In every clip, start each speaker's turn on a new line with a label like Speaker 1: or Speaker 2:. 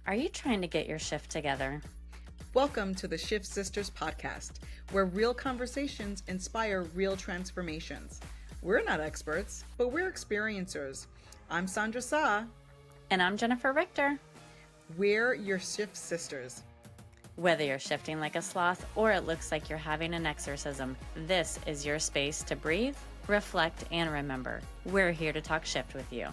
Speaker 1: Are you trying to get your shift together?
Speaker 2: Welcome to the Shift Sisters podcast, where real conversations inspire real transformations. We're not experts, but we're experiencers. I'm Sandra Sa.
Speaker 1: And I'm Jennifer Richter.
Speaker 2: We're your Shift Sisters.
Speaker 1: Whether you're shifting like a sloth or it looks like you're having an exorcism, this is your space to breathe, reflect, and remember. We're here to talk shift with you.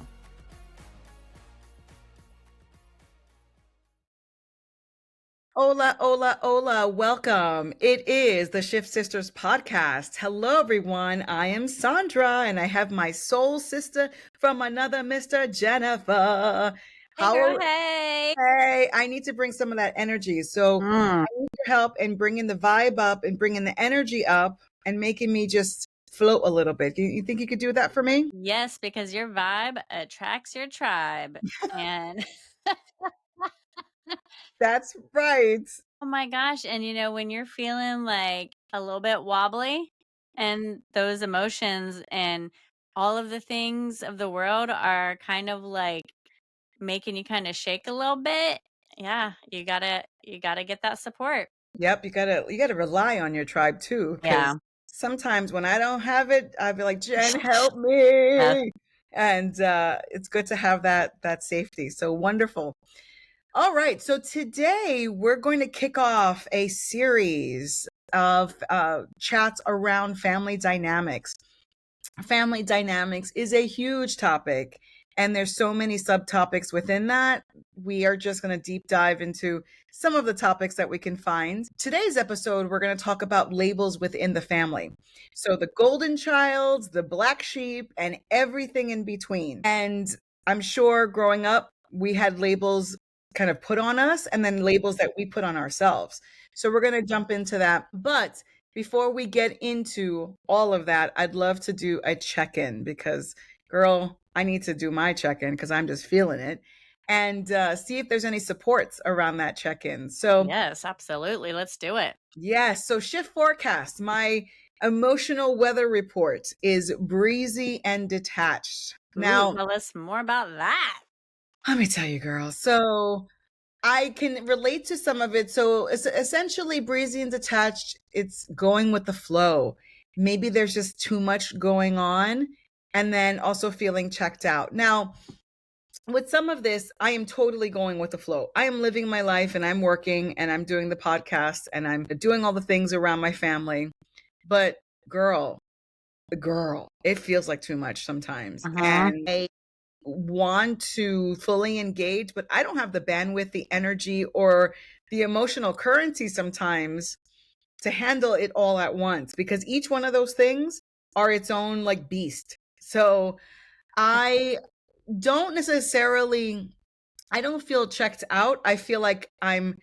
Speaker 2: Hola, hola, hola. Welcome. It is the Shift Sisters podcast. Hello, everyone. I am Sandra, and I have my soul sister from another Mr. Jennifer.
Speaker 1: Hey.
Speaker 2: Hey, I need to bring some of that energy. So I need your help in bringing the vibe up and bringing the energy up and making me just float a little bit. You think you could do that for me?
Speaker 1: Yes, because your vibe attracts your tribe. And
Speaker 2: That's right.
Speaker 1: oh my gosh. And when you're feeling like a little bit wobbly and those emotions and all of the things of the world are kind of like making you kind of shake a little bit. Yeah, you gotta get that support.
Speaker 2: Yep, you gotta rely on your tribe too,
Speaker 1: Yeah.
Speaker 2: because sometimes when I don't have it, I'd be like, Jen, help
Speaker 1: Yeah.
Speaker 2: me. And it's good to have that safety. So wonderful. All right. So today we're going to kick off a series of chats around family dynamics. Family dynamics is a huge topic, and there's so many subtopics within that. We are just going to deep dive into some of the topics that we can find. Today's episode, we're going to talk about labels within the family. So the golden child, the black sheep, and everything in between. And I'm sure growing up, we had labels kind of put on us and then labels that we put on ourselves. So we're going to jump into that. But before we get into all of that, I'd love to do a check-in because, girl, I need to do my check-in because I'm just feeling it and see if there's any supports around that check-in. So,
Speaker 1: Yes, absolutely. Let's do it.
Speaker 2: yes. So shift forecast, my emotional weather report is breezy and detached.
Speaker 1: Ooh,
Speaker 2: Now,
Speaker 1: tell us more about that.
Speaker 2: let me tell you, girl. So I can relate to some of it. So it's essentially breezy and detached. It's going with the flow. Maybe there's just too much going on and then also feeling checked out. Now, with some of this, I am totally going with the flow. I am living my life and I'm working and I'm doing the podcast and I'm doing all the things around my family. But girl, it feels like too much sometimes. And I want to fully engage, but I don't have the bandwidth, the energy, or the emotional currency sometimes to handle it all at once because each one of those things are its own like beast. So I don't necessarily I don't feel checked out. I feel like I'm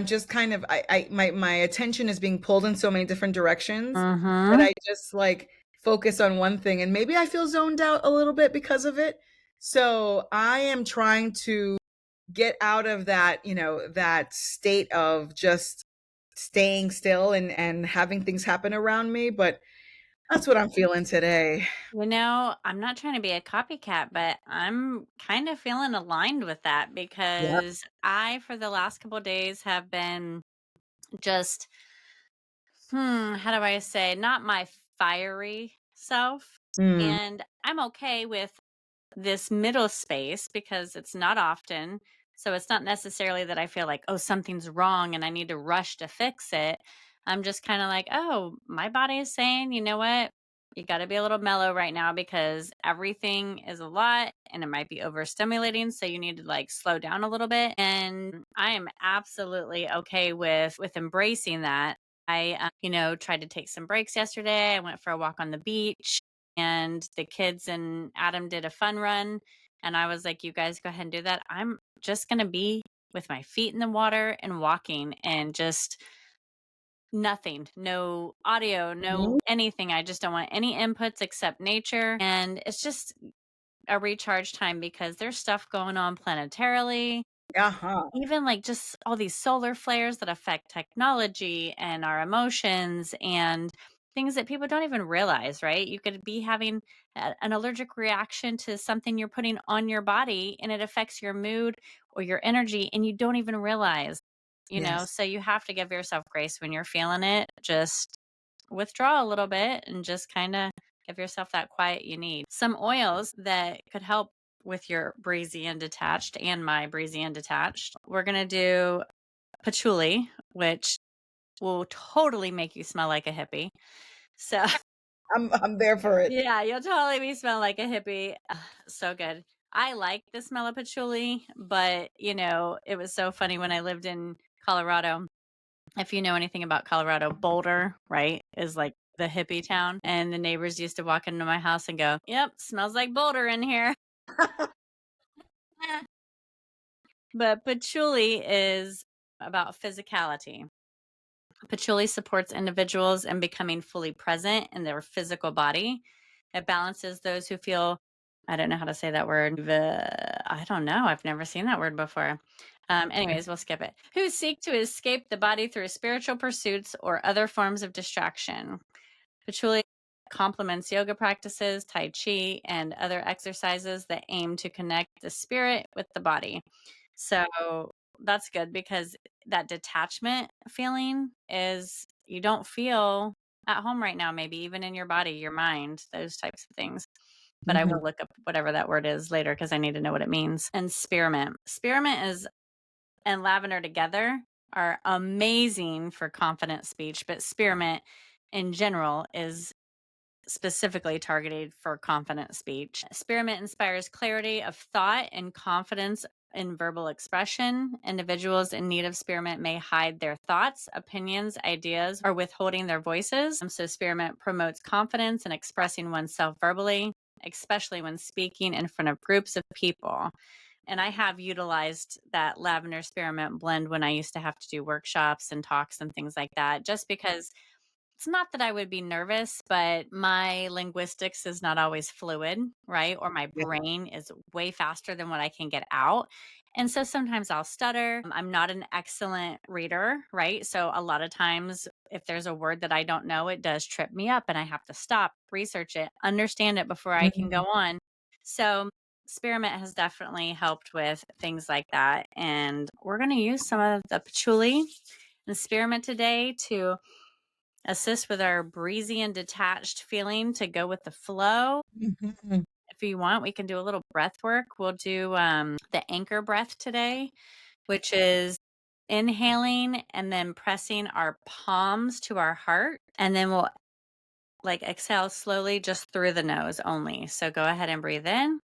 Speaker 2: just kind of my attention is being pulled in so many different directions that I just like focus on one thing and maybe I feel zoned out a little bit because of it. So I am trying to get out of that, that state of just staying still and having things happen around me, but that's what I'm feeling today.
Speaker 1: I'm not trying to be a copycat, but I'm kind of feeling aligned with that
Speaker 2: Yep.
Speaker 1: because I, for the last couple of days, have been just, how do I say, not my fiery self.
Speaker 2: Mm.
Speaker 1: And I'm okay with this middle space because it's not often. So it's not necessarily that I feel like, oh, something's wrong and I need to rush to fix it. I'm just kind of like, oh, my body is saying, you know what? You got to be a little mellow right now because everything is a lot and it might be overstimulating. So you need to like slow down a little bit. And I am absolutely okay with embracing that. I, tried to take some breaks yesterday. I went for a walk on the beach and the kids and Adam did a fun run. And I was like, you guys go ahead and do that. I'm just going to be with my feet in the water and walking and just nothing, no audio, no
Speaker 2: Mhm.
Speaker 1: anything. I just don't want any inputs except nature. And it's just a recharge time because there's stuff going on planetarily,
Speaker 2: Uh-huh.
Speaker 1: even like just all these solar flares that affect technology and our emotions and things that people don't even realize, right? You could be having an allergic reaction to something you're putting on your body and it affects your mood or your energy and you don't even realize,
Speaker 2: Yes.
Speaker 1: so you have to give yourself grace when you're feeling it. Just withdraw a little bit and just kind of give yourself that quiet you need. Some oils that could help with your breezy and detached and my breezy and detached. We're going to do patchouli, which will totally make you smell like a hippie. So,
Speaker 2: I'm there for it.
Speaker 1: yeah, you'll totally be smelling like a hippie. Ugh, so good. I like the smell of patchouli, but it was so funny when I lived in Colorado. If you know anything about Colorado, Boulder, right, is like the hippie town. And the neighbors used to walk into my house and go, "Yep, smells like Boulder in here." But patchouli is about physicality. Patchouli supports individuals in becoming fully present in their physical body. It balances those who feel, I don't know how to say that word. I don't know. I've never seen that word before. Anyways, we'll skip it. Who seek to escape the body through spiritual pursuits or other forms of distraction. Patchouli complements yoga practices, Tai Chi, and other exercises that aim to connect the spirit with the body. So that's good because that detachment feeling is you don't feel at home right now, maybe even in your body, your mind, those types of things. But I
Speaker 2: Mhm.
Speaker 1: will look up whatever that word is later because I need to know what it means. And spearmint. Spearmint is and lavender together are amazing for confident speech, but spearmint in general is specifically targeted for confident speech. Spearmint inspires clarity of thought and confidence in verbal expression. Individuals in need of spearmint may hide their thoughts, opinions, ideas, or withholding their voices. So, spearmint promotes confidence in expressing oneself verbally, especially when speaking in front of groups of people. And I have utilized that lavender spearmint blend when I used to have to do workshops and talks and things like that, just because it's not that I would be nervous, but my linguistics is not always fluid, right? Or my
Speaker 2: Yeah.
Speaker 1: brain is way faster than what I can get out. And so sometimes I'll stutter. I'm not an excellent reader, right? So a lot of times, if there's a word that I don't know, it does trip me up and I have to stop, research it, understand it before I can
Speaker 2: Mhm.
Speaker 1: go on. So spearmint has definitely helped with things like that. And we're going to use some of the patchouli and spearmint today to assist with our breezy and detached feeling to go with the flow.
Speaker 2: Mhm.
Speaker 1: If you want, we can do a little breath work. We'll do the anchor breath today, which is inhaling and then pressing our palms to our heart. And then we'll like exhale slowly just through the nose only. So go ahead and breathe in.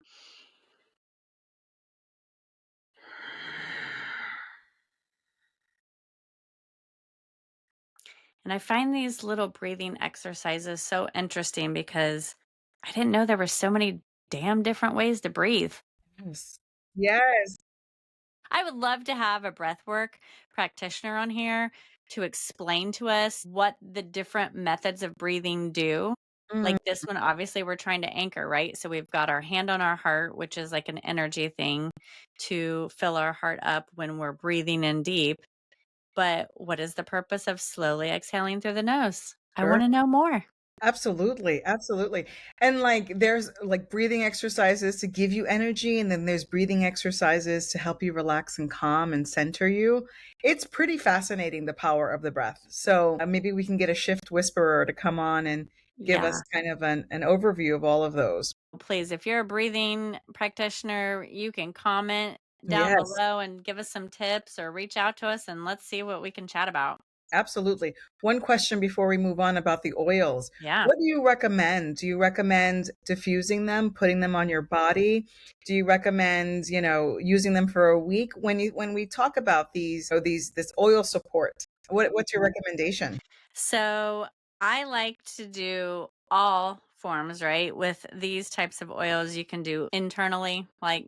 Speaker 1: And I find these little breathing exercises so interesting because I didn't know there were so many damn different ways to breathe.
Speaker 2: Yes. Yes.
Speaker 1: I would love to have a breathwork practitioner on here to explain to us what the different methods of breathing do.
Speaker 2: Mm.
Speaker 1: Like this one, obviously, we're trying to anchor, right? So we've got our hand on our heart, which is like an energy thing to fill our heart up when we're breathing in deep. But what is the purpose of slowly exhaling through the nose? I want
Speaker 2: Sure.
Speaker 1: to know more.
Speaker 2: Absolutely, absolutely. And, like, there's, like, breathing exercises to give you energy, and then there's breathing exercises to help you relax and calm and center you. It's pretty fascinating, the power of the breath. So, maybe we can get a shift whisperer to come on and give
Speaker 1: Yeah.
Speaker 2: us kind of an overview of all of those.
Speaker 1: Please, if you're a breathing practitioner, you can comment down
Speaker 2: Yes.
Speaker 1: below and give us some tips or reach out to us and let's see what we can chat about.
Speaker 2: Absolutely. One question before we move on about the oils.
Speaker 1: Yeah.
Speaker 2: What do you recommend? Do you recommend diffusing them, putting them on your body? Do you recommend, using them for a week? When we talk about this oil support, what's your recommendation?
Speaker 1: So I like to do all forms, right? With these types of oils, you can do internally, like,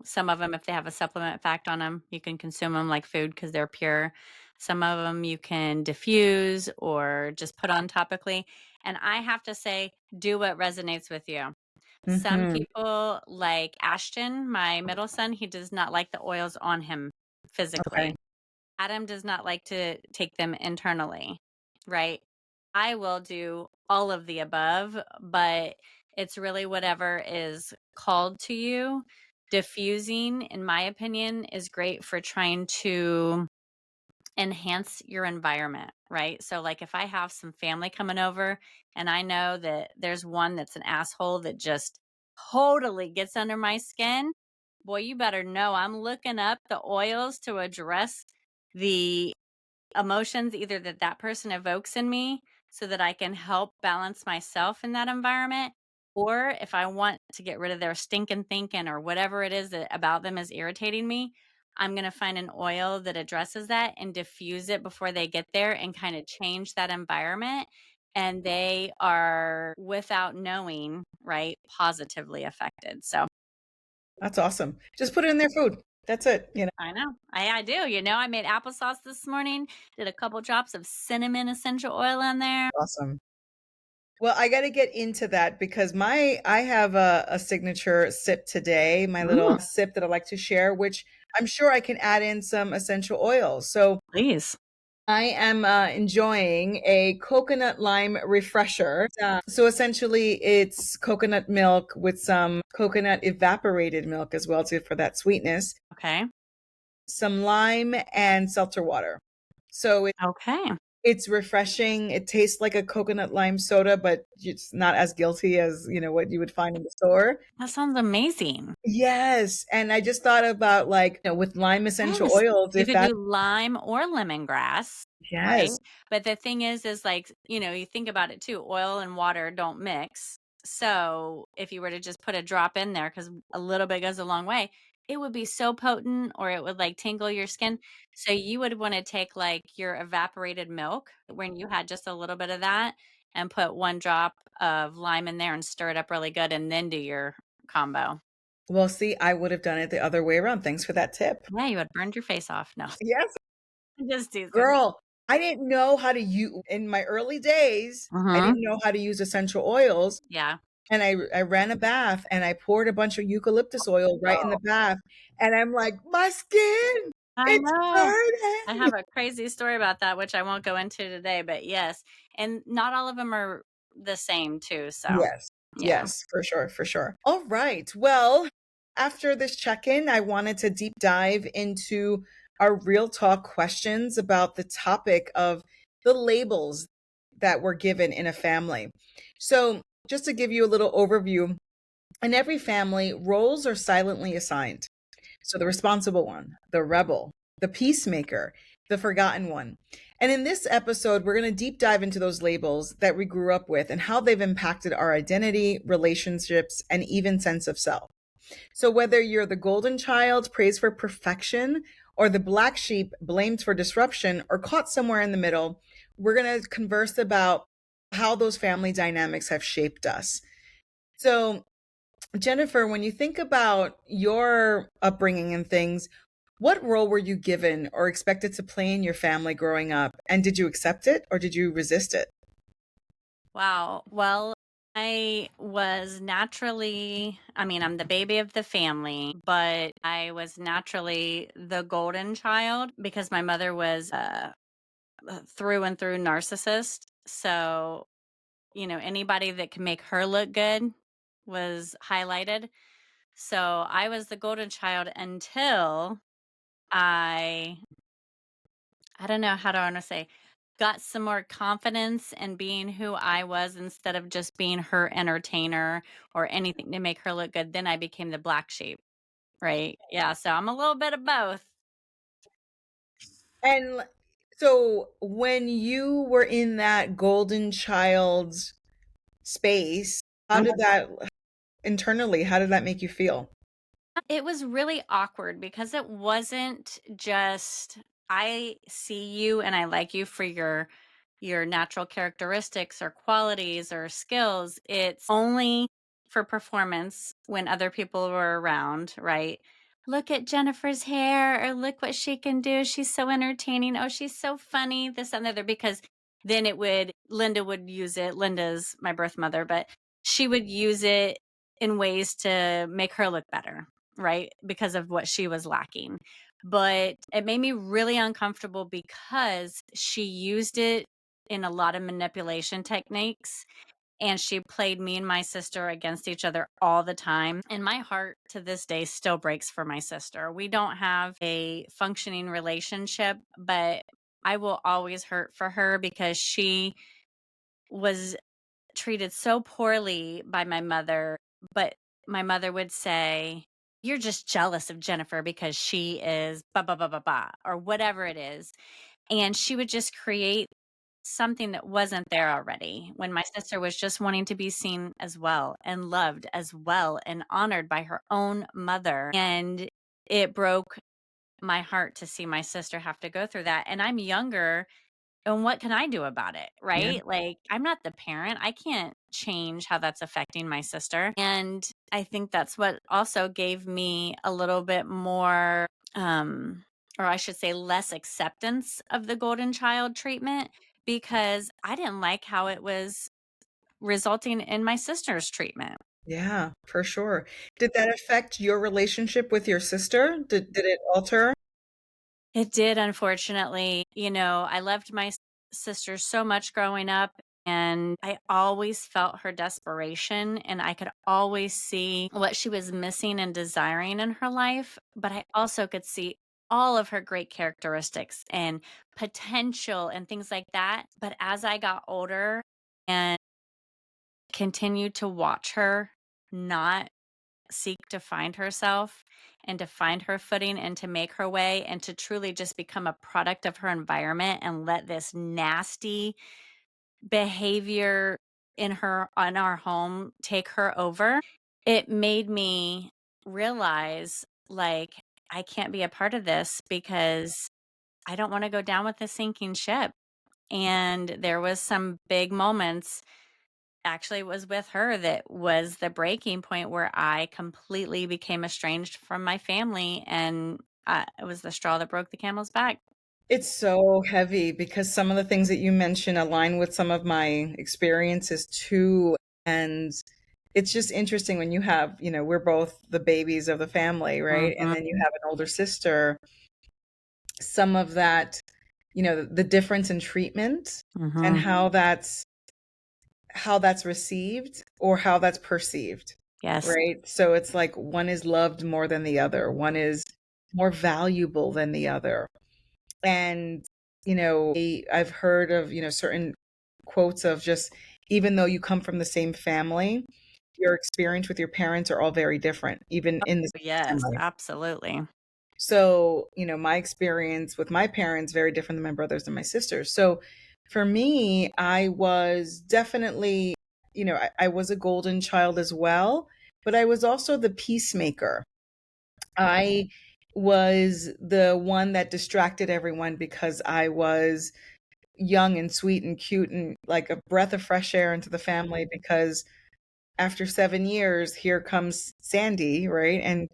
Speaker 1: some of them, if they have a supplement fact on them, you can consume them like food because they're pure. Some of them you can diffuse or just put on topically. And I have to say, do what resonates with you. Some
Speaker 2: Mhm.
Speaker 1: people like Ashton, my middle son, he does not like the oils on him
Speaker 2: Okay.
Speaker 1: physically. Adam does not like to take them internally, right? I will do all of the above, but it's really whatever is called to you Diffusing, in my opinion, is great for trying to enhance your environment, right? So, like, if I have some family coming over and I know that there's one that's an asshole that just totally gets under my skin, boy, you better know I'm looking up the oils to address the emotions either that that person evokes in me so that I can help balance myself in that environment, or if I want to get rid of their stinking thinking or whatever it is that about them is irritating me, I'm going to find an oil that addresses that and diffuse it before they get there and kind of change that environment. And they are, without knowing, right, positively affected. So
Speaker 2: That's awesome. Just put it in their food. That's it, you know?
Speaker 1: I know. I do. I made applesauce this morning, did a couple drops of cinnamon essential oil in there.
Speaker 2: Awesome. Well, I gotta get into that because I have a signature sip today, my
Speaker 1: Mm,
Speaker 2: little sip that I like to share, which I'm sure I can add in some essential oils. So
Speaker 1: please.
Speaker 2: I am enjoying a coconut lime refresher. So essentially, it's coconut milk with some coconut evaporated milk as well, too, for that sweetness,
Speaker 1: Okay.
Speaker 2: some lime, and seltzer water. So
Speaker 1: Okay.
Speaker 2: it's refreshing. It tastes like a coconut lime soda, but it's not as guilty as, what you would find in the store.
Speaker 1: That sounds amazing.
Speaker 2: Yes, and I just thought about, like, with lime essential
Speaker 1: Yes.
Speaker 2: oils,
Speaker 1: You
Speaker 2: if
Speaker 1: could
Speaker 2: that.
Speaker 1: do lime or lemongrass, right?
Speaker 2: Yes.
Speaker 1: But the thing is like, you think about it too, oil and water don't mix. So if you were to just put a drop in there, because a little bit goes a long way, it would be so potent or it would like tingle your skin. So you would want to take like your evaporated milk when you had just a little bit of that and put one drop of lime in there and stir it up really good and then do your combo.
Speaker 2: Well, see, I would have done it the other way around. Thanks for that tip.
Speaker 1: Yeah, you would burned your face off. No,
Speaker 2: Yes.
Speaker 1: just teasing.
Speaker 2: Girl, I didn't know how to use in my early days, I
Speaker 1: Mhm.
Speaker 2: didn't know how to use essential oils,
Speaker 1: Yeah.
Speaker 2: and I ran a bath, and I poured a bunch of eucalyptus oil right in the
Speaker 1: Oh,
Speaker 2: bath, and I'm like, "My skin,
Speaker 1: I
Speaker 2: it's
Speaker 1: know. I
Speaker 2: burning."
Speaker 1: have a crazy story about that, which I won't go into today, but yes, and not all of them are the same too, so,
Speaker 2: Yes.
Speaker 1: yeah.
Speaker 2: Yes, for sure, for sure. All right. Well, after this check-in, I wanted to deep dive into our real talk questions about the topic of the labels that were given in a family. So, just to give you a little overview, in every family, roles are silently assigned. So the responsible one, the rebel, the peacemaker, the forgotten one. And in this episode, we're going to deep dive into those labels that we grew up with and how they've impacted our identity, relationships, and even sense of self. So whether you're the golden child praised for perfection or the black sheep blamed for disruption or caught somewhere in the middle, we're going to converse about how those family dynamics have shaped us. So Jennifer, when you think about your upbringing and things, what role were you given or expected to play in your family growing up? And did you accept it or did you resist it?
Speaker 1: Wow. Well, I was naturally I'm the baby of the family, but I was naturally the golden child because my mother was, through and through narcissist, so, anybody that can make her look good was highlighted. So I was the golden child until I I don't know how to wanna say, got some more confidence in being who I was instead of just being her entertainer or anything to make her look good. Then I became the black sheep, right? Yeah, so I'm a little bit of both.
Speaker 2: And so when you were in that golden child space, how did that internally, how did that make you feel?
Speaker 1: It was really awkward because it wasn't just I see you and I like you for your natural characteristics or qualities or skills. It's only for performance when other people were around, right? Look at Jennifer's hair or look what she can do. She's so entertaining. Oh, she's so funny. This and the other because then Linda would use it. Linda's my birth mother, but she would use it in ways to make her look better, right? Because of what she was lacking. But it made me really uncomfortable because she used it in a lot of manipulation techniques. and she played me and my sister against each other all the time. And my heart to this day still breaks for my sister. We don't have a functioning relationship, but I will always hurt for her because she was treated so poorly by my mother, but my mother would say, "You're just jealous of Jennifer because she is ba ba ba ba ba," or whatever it is. And she would just create something that wasn't there already when my sister was just wanting to be seen as well and loved as well and honored by her own mother. And it broke my heart to see my sister have to go through that. And I'm younger, and what can I do about it,
Speaker 2: Yeah.
Speaker 1: right? Like, I'm not the parent. I can't change how that's affecting my sister. And I think that's what also gave me a little bit more, or I should say, less acceptance of the golden child treatment because I didn't like how it was resulting in my sister's treatment.
Speaker 2: Yeah, for sure. Did that affect your relationship with your sister? Did it alter?
Speaker 1: It did, unfortunately. I loved my sister so much growing up, and I always felt her desperation, and I could always see what she was missing and desiring in her life. But I also could see all of her great characteristics and potential and things like that. But as I got older and continued to watch her not seek to find herself and to find her footing and to make her way and to truly just become a product of her environment and let this nasty behavior in our home take her over, it made me realize, like, I can't be a part of this because I don't want to go down with the sinking ship. And there was some big moments, actually it was with her, that was the breaking point where I completely became estranged from my family, and it was the straw that broke the camel's back.
Speaker 2: It's so heavy because some of the things that you mention align with some of my experiences too. And it's just interesting when you have, we're both the babies of the family, right? And then you
Speaker 1: Mhm.
Speaker 2: have an older sister, some of that, the difference in treatment and
Speaker 1: Mhm.
Speaker 2: how that's received or how that's perceived,
Speaker 1: Yes.
Speaker 2: right? So it's like one is loved more than the other, one is more valuable than the other. And, I've heard of, certain quotes of just even though you come from the same family, your experience with your parents are all very different, even in the same
Speaker 1: Yes,
Speaker 2: family.
Speaker 1: absolutely.
Speaker 2: So, my experience with my parents very different than my brothers and my sisters. So for me, I was definitely, I was a golden child as well, but I was also the peacemaker. I was the one that distracted everyone because I was young and sweet and cute and like a breath of fresh air into the family because after 7 years, here comes Sandy, right? And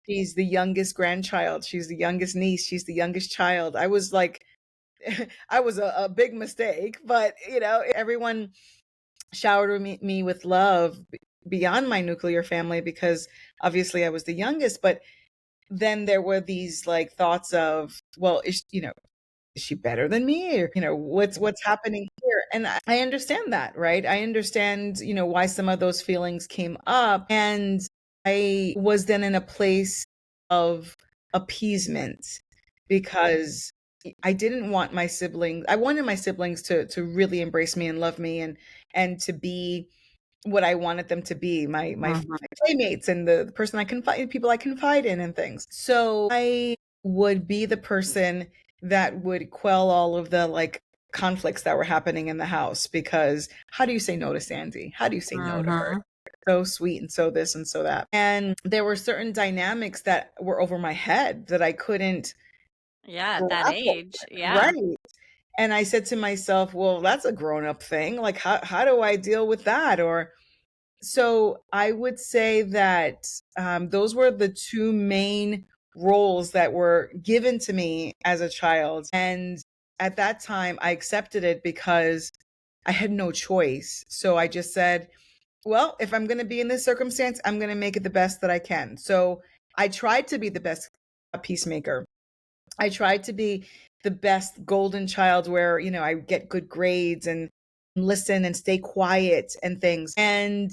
Speaker 2: she's the youngest grandchild. She's the youngest niece. She's the youngest child. I was like, I was a big mistake, but everyone showered me with love beyond my nuclear family because obviously I was the youngest. But then there were these like thoughts of, well, is she better than me? Or, what's happening here? And I understand that, right? I understand, why some of those feelings came up. And I was then in a place of appeasement because I didn't want my siblings, I wanted my siblings to really embrace me and love me and to be what I wanted them to be,
Speaker 1: Mhm.
Speaker 2: my playmates and the person I confide people I confide in and things. So I would be the person that would quell all of the like conflicts that were happening in the house because how do you say no to Sandy? How do you say no to her?
Speaker 1: Mhm.
Speaker 2: So sweet and so this and so that. And there were certain dynamics that were over my head that I couldn't
Speaker 1: Yeah, at that
Speaker 2: grapple
Speaker 1: age,
Speaker 2: with.
Speaker 1: yeah.
Speaker 2: Right. And I said to myself, well, that's a grown up thing. Like, how do I deal with that? Or so I would say that those were the two main roles that were given to me as a child. And at that time, I accepted it because I had no choice. So I just said, well, if I'm going to be in this circumstance, I'm going to make it the best that I can. So I tried to be the best peacemaker. I tried to be the best golden child where, I get good grades and listen and stay quiet and things. And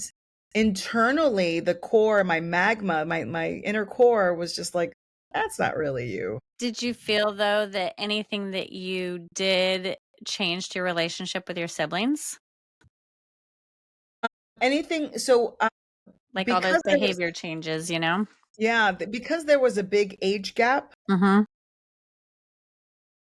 Speaker 2: internally, the core, my magma, my inner core was just like, that's not really you.
Speaker 1: Did you feel though that anything that you did changed your relationship with your siblings?
Speaker 2: Anything so
Speaker 1: Like all those
Speaker 2: because there was
Speaker 1: behavior changes, you know?
Speaker 2: yeah, because there was a big age gap.
Speaker 1: Mhm.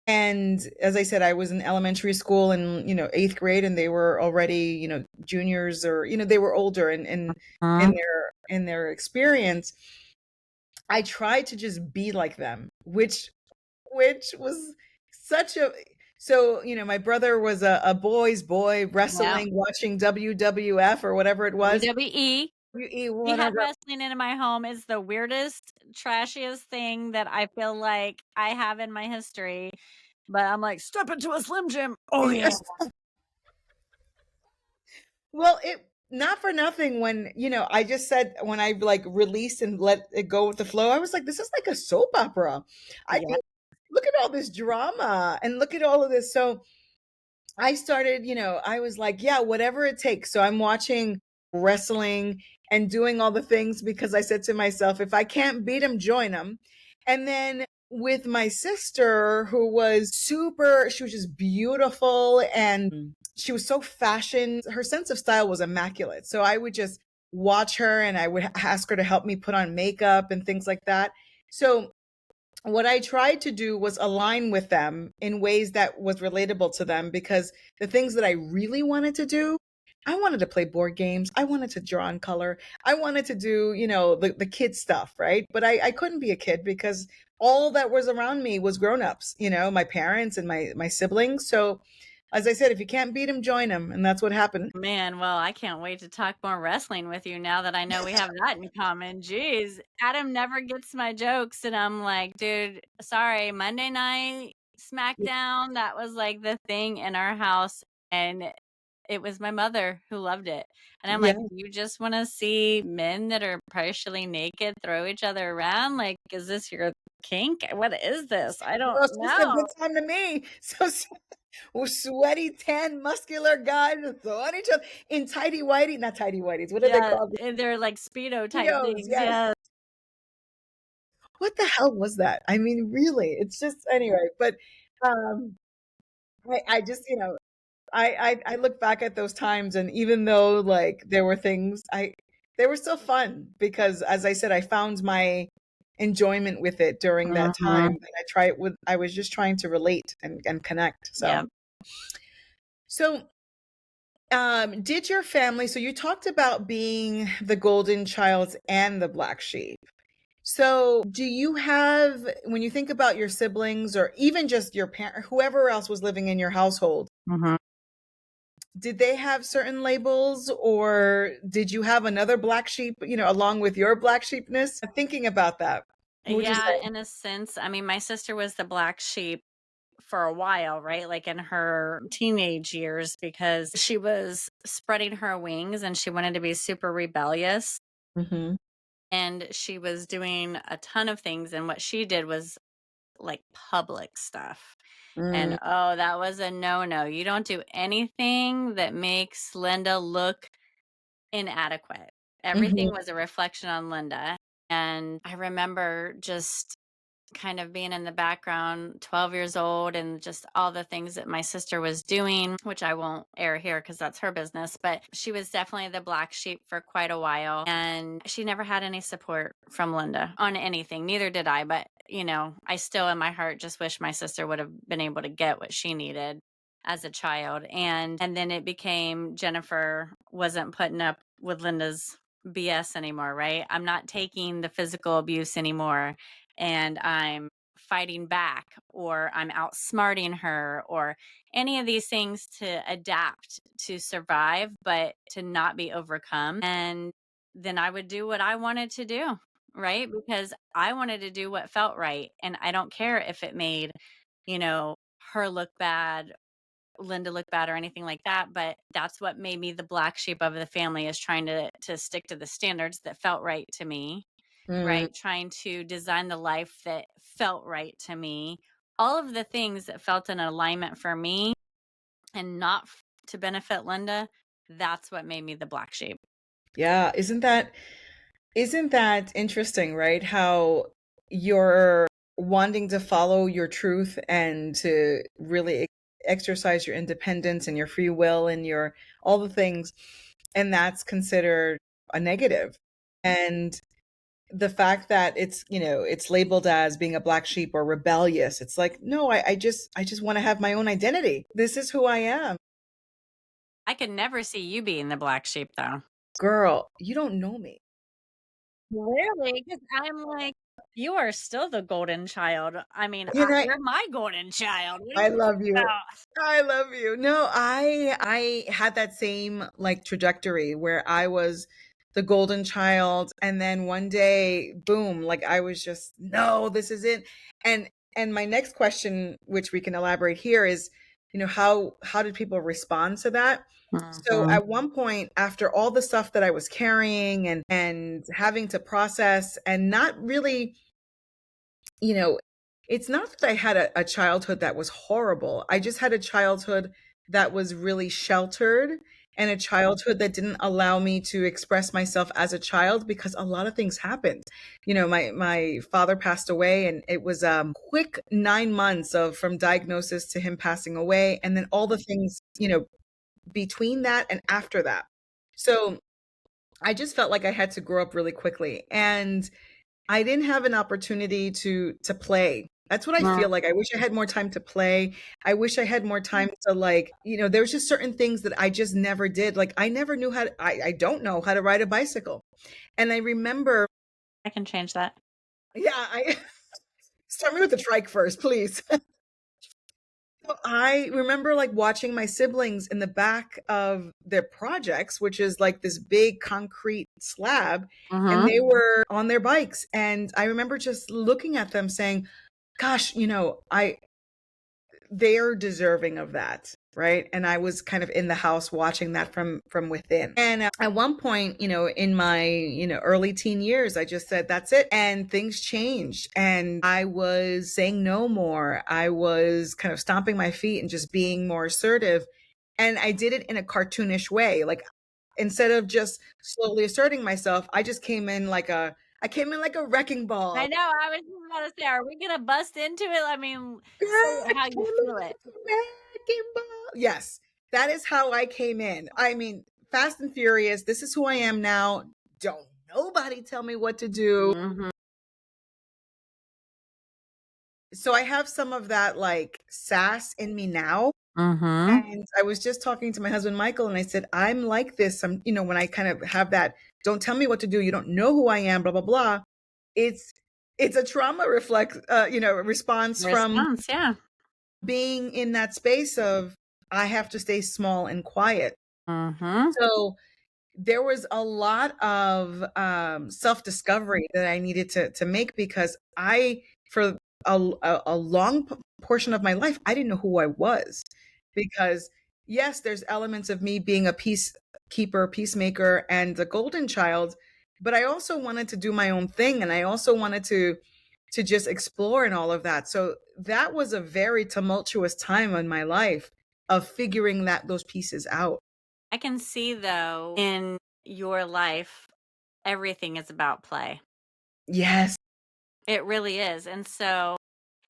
Speaker 2: And as I said, I was in elementary school in, 8th grade, and they were already, juniors, or, they were older in
Speaker 1: Mhm.
Speaker 2: their experience. I tried to just be like them, which was such a so, my brother was a boy's boy
Speaker 1: Yeah.
Speaker 2: wrestling, watching WWF or whatever it was.
Speaker 1: WWE.
Speaker 2: WWE,
Speaker 1: We had
Speaker 2: whatever.
Speaker 1: wrestling in my home. It's the weirdest, trashiest thing that I feel like I have in my history, but I'm like, "Step into a Slim Jim." Oh, yeah.
Speaker 2: Yes. Well, it not for nothing when, I just said when I like released and let it go with the flow, I was like, this is like a soap opera. I
Speaker 1: Yeah.
Speaker 2: think look at all this drama and look at all of this. So I started, I was like, yeah, whatever it takes. So I'm watching wrestling and doing all the things because I said to myself, if I can't beat him, join him. And then with my sister, who was she was just beautiful and she was so fashion. Her sense of style was immaculate. So I would just watch her and I would ask her to help me put on makeup and things like that. So what I tried to do was align with them in ways that was relatable to them because the things that I really wanted to do, I wanted to play board games. I wanted to draw and color. I wanted to do, the kid stuff, right? But I couldn't be a kid because all that was around me was grown-ups, my parents and my siblings. So as I said, if you can't beat them, join them. And that's what happened.
Speaker 1: Man, well, I can't wait to talk more wrestling with you now that I know we have that in common. Jeez, Adam never gets my jokes, and I'm like, dude, sorry, Monday night SmackDown, that was like the thing in our house, and it was my mother who loved it. And I'm
Speaker 2: Yeah.
Speaker 1: like, you just want to see men that are partially naked throw each other around? Like, is this your kink? What is this? I don't
Speaker 2: Well, sounds like a
Speaker 1: know.
Speaker 2: good time to me. So sweaty, tan, muscular guys throwing each other in tidy whitey, not tidy whities. What are they
Speaker 1: Yeah,
Speaker 2: called?
Speaker 1: and they're like Speedo type
Speaker 2: Speedos,
Speaker 1: things.
Speaker 2: yes.
Speaker 1: Yeah.
Speaker 2: What the hell was that? I mean, really, it's just anyway. But um, I just, I look back at those times, and even though like there were things, they were still fun because, as I said, I found my enjoyment with it during that time,
Speaker 1: Mhm.
Speaker 2: and I was just trying to relate and connect.
Speaker 1: Yeah.
Speaker 2: So did your family, so you talked about being the golden child and the black sheep. So, do you have, when you think about your siblings or even just your parent, whoever else was living in your household,
Speaker 1: Mhm.
Speaker 2: did they have certain labels or did you have another black sheep, along with your black sheepness? Thinking about that, what would you
Speaker 1: Yeah,
Speaker 2: say?
Speaker 1: in a sense. I mean, my sister was the black sheep for a while, right? Like in her teenage years, because she was spreading her wings and she wanted to be super rebellious.
Speaker 2: Hmm.
Speaker 1: And she was doing a ton of things. And what she did was like public stuff. And
Speaker 2: Mm,
Speaker 1: oh, that was a no no. You don't do anything that makes Linda look inadequate. Everything
Speaker 2: hmm.
Speaker 1: was a reflection on Linda. And I remember just kind of being in the background, 12 years old, and just all the things that my sister was doing, which I won't air here because that's her business. But she was definitely the black sheep for quite a while. And she never had any support from Linda on anything. Neither did I. But, I still in my heart just wish my sister would have been able to get what she needed as a child. And then it became Jennifer wasn't putting up with Linda's BS anymore, right? I'm not taking the physical abuse anymore and I'm fighting back or I'm outsmarting her or any of these things to adapt to survive, but to not be overcome. And then I would do what I wanted to do, right? Because I wanted to do what felt right. And I don't care if it made, her look bad, Linda look bad or anything like that. But that's what made me the black sheep of the family is trying to stick to the standards that felt right to me,
Speaker 2: Mm,
Speaker 1: right? Trying to design the life that felt right to me. All of the things that felt in alignment for me and not to benefit Linda, that's what made me the black sheep.
Speaker 2: Yeah, isn't that interesting, right? How you're wanting to follow your truth and to really exercise your independence and your free will and your all the things, and that's considered a negative. And the fact that it's labeled as being a black sheep or rebellious, it's like, no, I just want to have my own identity. This is who I am.
Speaker 1: I could never see you being the black sheep, though.
Speaker 2: Girl, you don't know me.
Speaker 1: Really? Because 'Cause I'm like, "You are still the golden child." I mean,
Speaker 2: And
Speaker 1: you're my golden child. What are
Speaker 2: I
Speaker 1: you
Speaker 2: love
Speaker 1: talking
Speaker 2: you.
Speaker 1: about?
Speaker 2: I love you. No, I had that same like trajectory where I was the golden child, and then one day, boom, like I was just, no, this is it. And my next question, which we can elaborate here, is, how did people respond to that? So
Speaker 1: Mhm.
Speaker 2: at one point, after all the stuff that I was carrying and having to process and not really, you know, it's not that I had a childhood that was horrible. I just had a childhood that was really sheltered, and a childhood that didn't allow me to express myself as a child because a lot of things happened. My father passed away, and it was quick 9 months of from diagnosis to him passing away, and then all the things, between that and after that. So I just felt like I had to grow up really quickly. And I didn't have an opportunity to play. That's what I
Speaker 1: Mm.
Speaker 2: feel like. I wish I had more time to play. I wish I had more time to, like, there's just certain things that I just never did. Like I never knew I don't know how to ride a bicycle. And I remember,
Speaker 1: I can change that.
Speaker 2: yeah, I start me with the trike first, please. So I remember like watching my siblings in the back of their projects, which is like this big concrete slab, and
Speaker 1: Mhm.
Speaker 2: they were on their bikes. And I remember just looking at them saying, gosh, I they're deserving of that, right? And I was kind of in the house watching that from within. And at one point, in my early teen years, I just said that's it, and things changed, and I was saying no more. I was kind of stomping my feet and just being more assertive, and I did it in a cartoonish way. Like instead of just slowly asserting myself, I came in like a wrecking
Speaker 1: I
Speaker 2: ball.
Speaker 1: know, I was just about to say, are we gonna bust into it? I mean,
Speaker 2: Girl,
Speaker 1: say
Speaker 2: I
Speaker 1: it how
Speaker 2: came
Speaker 1: you
Speaker 2: in
Speaker 1: feel it.
Speaker 2: like a wrecking ball. Yes, that is how I came in. I mean, Fast and Furious, this is who I am now. Don't nobody tell me what to do.
Speaker 1: Mhm.
Speaker 2: So I have some of that like sass in me now.
Speaker 1: Mhm.
Speaker 2: And I was just talking to my husband Michael, and I said, I'm like this. When I kind of have that, don't tell me what to do. You don't know who I am, blah, blah, blah. It's it's a trauma response from
Speaker 1: Response, yeah.
Speaker 2: being in that space of I have to stay small and quiet.
Speaker 1: Mhm.
Speaker 2: So there was a lot of self-discovery that I needed to make because for a long portion of my life, I didn't know who I was. Because yes, there's elements of me being a peacekeeper, peacemaker, and a golden child, but I also wanted to do my own thing, and I also wanted to just explore and all of that. So that was a very tumultuous time in my life of figuring those pieces out.
Speaker 1: I can see, though, in your life, everything is about play.
Speaker 2: Yes.
Speaker 1: It really is, and so,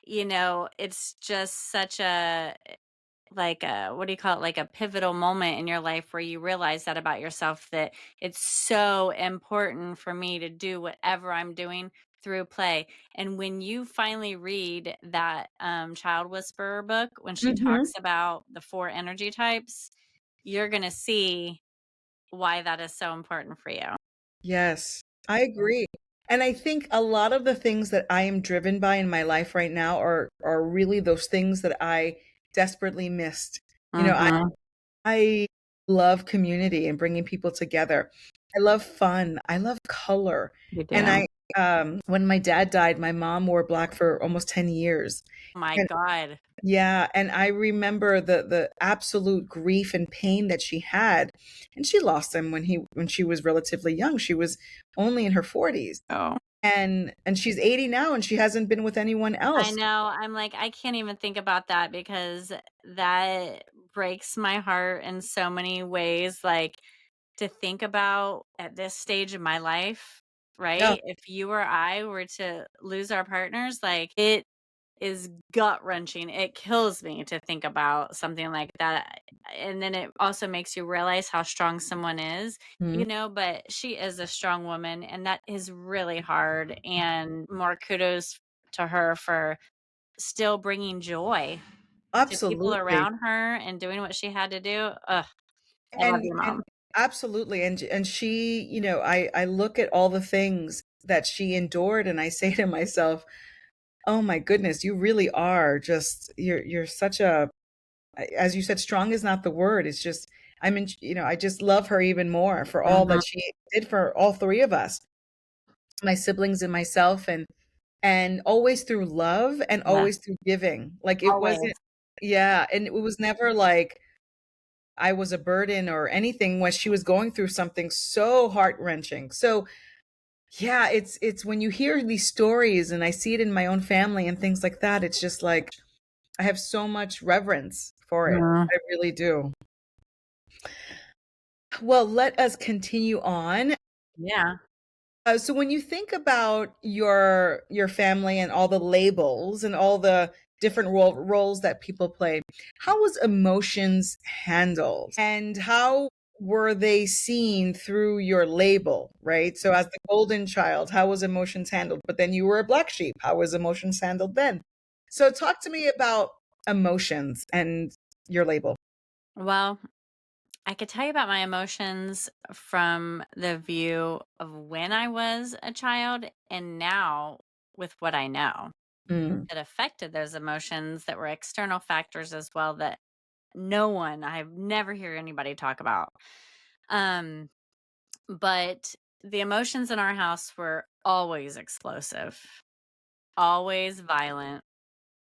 Speaker 1: it's just such a like a what do you call it? Like a pivotal moment in your life where you realize that about yourself, that it's so important for me to do whatever I'm doing through play. And when you finally read that Child Whisperer book, when she
Speaker 2: Mhm.
Speaker 1: talks about the four energy types, you're going to see why that is so important for you.
Speaker 2: Yes, I agree. And I think a lot of the things that I am driven by in my life right now are really those things that I desperately missed. You know, I
Speaker 1: Mhm.
Speaker 2: I love community and bringing people together. I love fun. I love color.
Speaker 1: You
Speaker 2: And
Speaker 1: do.
Speaker 2: when my dad died, my mom wore black for almost 10 years.
Speaker 1: My
Speaker 2: And
Speaker 1: God.
Speaker 2: yeah, and I remember the absolute grief and pain that she had. And she lost him when she was relatively young. She was only in her 40s.
Speaker 1: Oh.
Speaker 2: And she's 80 now, and she hasn't been with anyone
Speaker 1: I
Speaker 2: else.
Speaker 1: know. I'm like, I can't even think about that because that breaks my heart in so many ways, like, to think about at this stage of my life,
Speaker 2: Yeah.
Speaker 1: right? If you or I were to lose our partners, like, it is gut-wrenching. It kills me to think about something like that, and then it also makes you realize how strong someone is,
Speaker 2: Mhm.
Speaker 1: but she is a strong woman, and that is really hard, and more kudos to her for still bringing joy to people
Speaker 2: Absolutely.
Speaker 1: around her and doing what she had to do. Ugh, I love
Speaker 2: And
Speaker 1: you, mom.
Speaker 2: absolutely, and she, I look at all the things that she endured, and I say to myself, "Oh my goodness, you really are just you're such a," as you said, strong is not the word. It's just, I just love her even more for all
Speaker 1: Mhm.
Speaker 2: that she did for all 3 of us, my siblings and myself, and always through love and
Speaker 1: Yeah,
Speaker 2: always through giving. Like, it
Speaker 1: always.
Speaker 2: wasn't, yeah, and it was never like I was a burden or anything when she was going through something so heart-wrenching. So, yeah, it's when you hear these stories and I see it in my own family and things like that, it's just like I have so much reverence for it.
Speaker 1: Mhm.
Speaker 2: I really do. Well, let us continue on.
Speaker 1: Yeah.
Speaker 2: So when you think about your family and all the labels and all the different roles that people play, how was emotions handled, and how were they seen through your label? Right. So as the golden child, how was emotions handled? But then you were a black sheep. How was emotions handled then? So talk to me about emotions and your label.
Speaker 1: Well, I could tell you about my emotions from the view of when I was a child and now with what I know.
Speaker 2: Mm,
Speaker 1: It affected those emotions that were external factors as well that I've never hear anybody talk about. Um, but the emotions in our house were always explosive, always violent.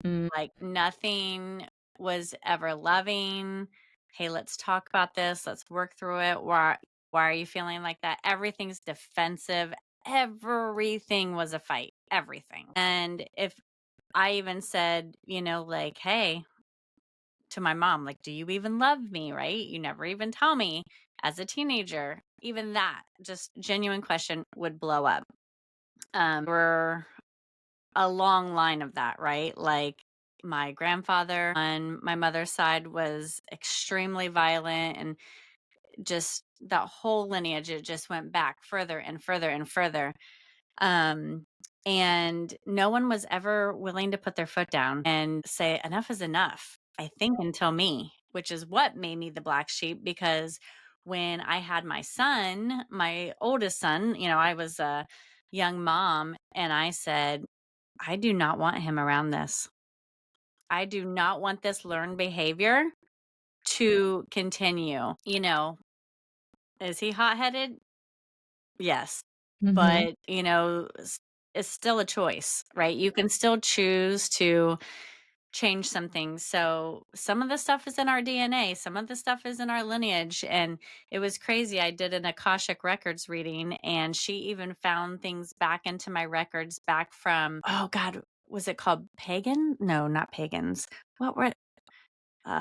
Speaker 2: mm.
Speaker 1: Like, nothing was ever loving. "Hey, let's talk about this. Let's work through it. Why are you feeling like that?" Everything's defensive. Everything was a fight. Everything. And if I even said, like, "Hey," to my mom, like, "Do you even love me?" Right? "You never even tell me." As a teenager, even that just genuine question would blow up. We're a long line of that, right? Like, my grandfather on my mother's side was extremely violent, and just that whole lineage, it just went back further and further and further. Um, and no one was ever willing to put their foot down and say, enough is enough, I think, until me, which is what made me the black sheep. Because when I had my son, my oldest son, I was a young mom, and I said, I do not want him around this. I do not want this learned behavior to continue. Is he hot headed? Yes.
Speaker 2: Mhm.
Speaker 1: But, it's still a choice, right? You can still choose to change some things. So some of the stuff is in our DNA, some of the stuff is in our lineage. And it was crazy. I did an Akashic Records reading, and she even found things back into my records back from, oh God, was it called pagan? No, not pagans. What were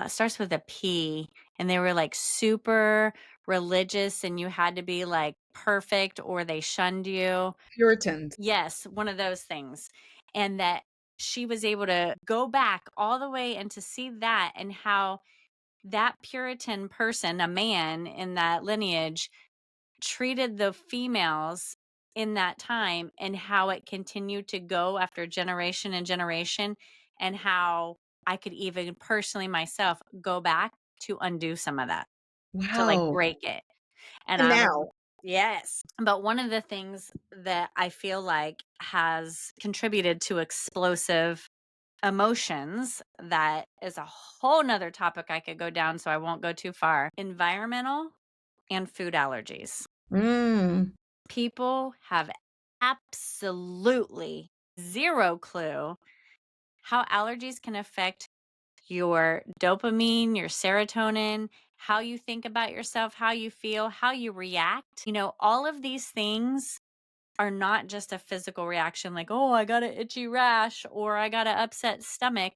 Speaker 1: starts with a P, and they were like super religious, and you had to be like perfect or they shunned you.
Speaker 2: Puritans.
Speaker 1: Yes, one of those things. And that she was able to go back all the way and to see that, and how that Puritan person, a man in that lineage, treated the females in that time, and how it continued to go after generation and generation, and how I could even personally myself go back to undo some of that, to like
Speaker 2: Wow.
Speaker 1: break it. And
Speaker 2: And
Speaker 1: I was,
Speaker 2: now.
Speaker 1: yes. But one of the things that I feel like has contributed to explosive emotions, that is a whole nother topic I could go down, so I won't go too far. Environmental and food allergies.
Speaker 2: Mm.
Speaker 1: People have absolutely zero clue how allergies can affect your dopamine, your serotonin, how you think about yourself, how you feel, how you react. All of these things are not just a physical reaction like, oh, I got an itchy rash or I got an upset stomach.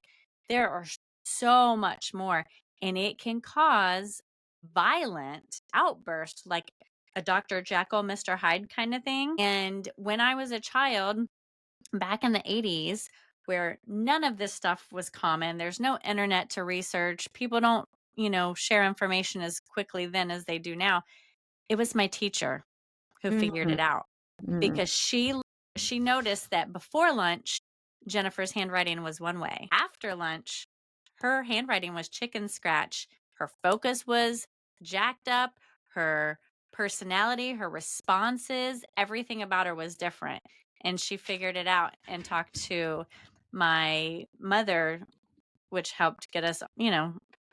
Speaker 1: There are so much more. and it can cause violent outbursts, like a Dr. Jekyll, Mr. Hyde kind of thing. And when I was a child, back in the 80s, where none of this stuff was common, there's no internet to research, people don't, share information as quickly then as they do now. It was my teacher who figured
Speaker 2: Mhm,
Speaker 1: it out
Speaker 2: mhm,
Speaker 1: because she noticed that before lunch, Jennifer's handwriting was one way. After lunch, her handwriting was chicken scratch. Her focus was jacked up. Her personality, her responses, everything about her was different. And she figured it out and talked to my mother, which helped get us,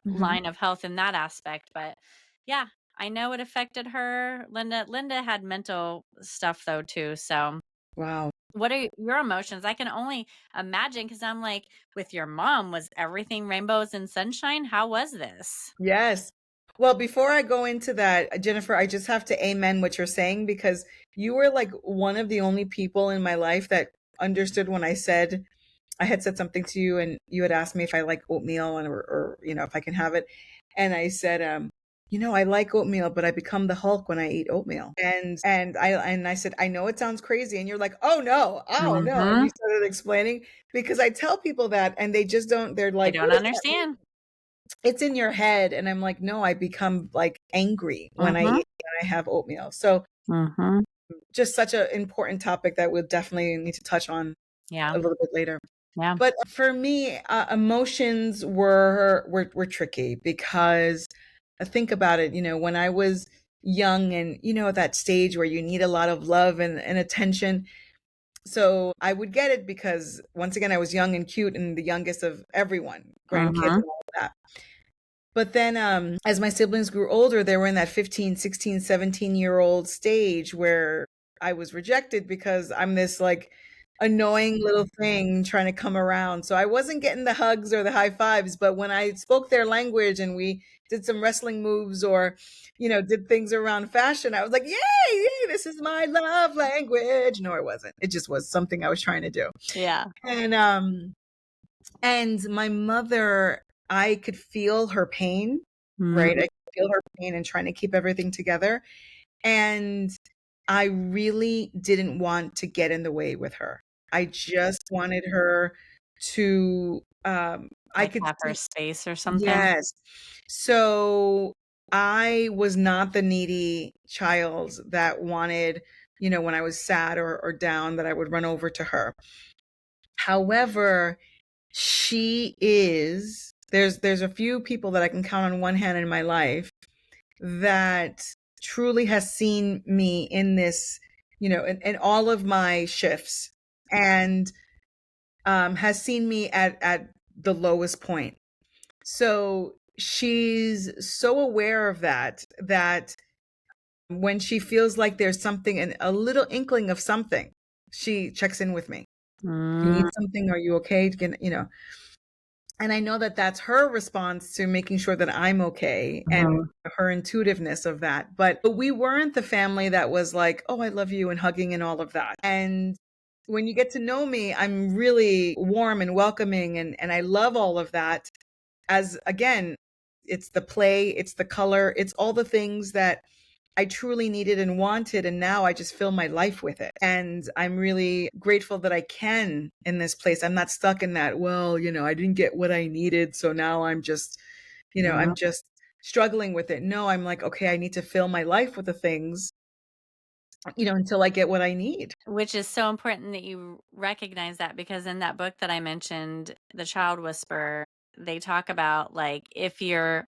Speaker 2: mhm.
Speaker 1: line of health in that aspect. But yeah, I know it affected her. Linda had mental stuff though too. So
Speaker 2: Wow.
Speaker 1: what are your emotions? I can only imagine because I'm like, with your mom, was everything rainbows and sunshine? How was this?
Speaker 2: Yes. Well, before I go into that, Jennifer, I just have to amen what you're saying because you were like one of the only people in my life that understood when I had said something to you and you had asked me if I like oatmeal and or if I can have it. And I said, I like oatmeal, but I become the Hulk when I eat oatmeal. And I said, I know it sounds crazy. And you're like, oh no, oh no. And
Speaker 1: Mm-hmm.
Speaker 2: you started explaining because I tell people that and they just don't, they're
Speaker 1: They
Speaker 2: like,
Speaker 1: don't
Speaker 2: what does that mean?
Speaker 1: understand.
Speaker 2: It's in your head. And I'm like, no, I become like angry
Speaker 1: Mm-hmm.
Speaker 2: when I have oatmeal. So
Speaker 1: Mm-hmm.
Speaker 2: just such an important topic that we'll definitely need to touch on
Speaker 1: Yeah.
Speaker 2: a little bit later.
Speaker 1: Yeah.
Speaker 2: But for me, emotions were tricky because think about it, when I was young and at that stage where you need a lot of love and attention. So I would get it because once again I was young and cute and the youngest of everyone, grandkids
Speaker 1: Mm-hmm.
Speaker 2: and all of that. But then as my siblings grew older, they were in that 15, 16, 17-year-old stage where I was rejected because I'm this like annoying little thing trying to come around. So I wasn't getting the hugs or the high fives, but when I spoke their language and we did some wrestling moves or, did things around fashion, I was like, yay, yay, this is my love language. No, it wasn't. It just was something I was trying to do.
Speaker 1: Yeah.
Speaker 2: And my mother, I could feel her pain, right? I
Speaker 1: Mm-hmm.
Speaker 2: could feel her pain and trying to keep everything together. And I really didn't want to get in the way with her. I just wanted her to, I
Speaker 1: Like
Speaker 2: could
Speaker 1: have her
Speaker 2: see,
Speaker 1: space or something.
Speaker 2: yes. So I was not the needy child that wanted, when I was sad or down, that I would run over to her. However, there's a few people that I can count on one hand in my life that truly has seen me in this, in all of my shifts and has seen me at the lowest point. So she's so aware of that when she feels like there's something and a little inkling of something, she checks in with me. You need something? Are you okay? And I know that that's her response to making sure that I'm okay and
Speaker 1: Mm-hmm.
Speaker 2: her intuitiveness of that. But we weren't the family that was like, oh, I love you and hugging and all of that. And when you get to know me, I'm really warm and welcoming and I love all of that. As again, it's the play, it's the color, it's all the things that I truly needed and wanted. And now I just fill my life with it. And I'm really grateful that I can in this place. I'm not stuck in that, well, I didn't get what I needed. So now I'm just struggling with it. No, I'm like, okay, I need to fill my life with the things, until I get what I need.
Speaker 1: Which is so important that you recognize that because in that book that I mentioned, The Child Whisperer, they talk about like if you're,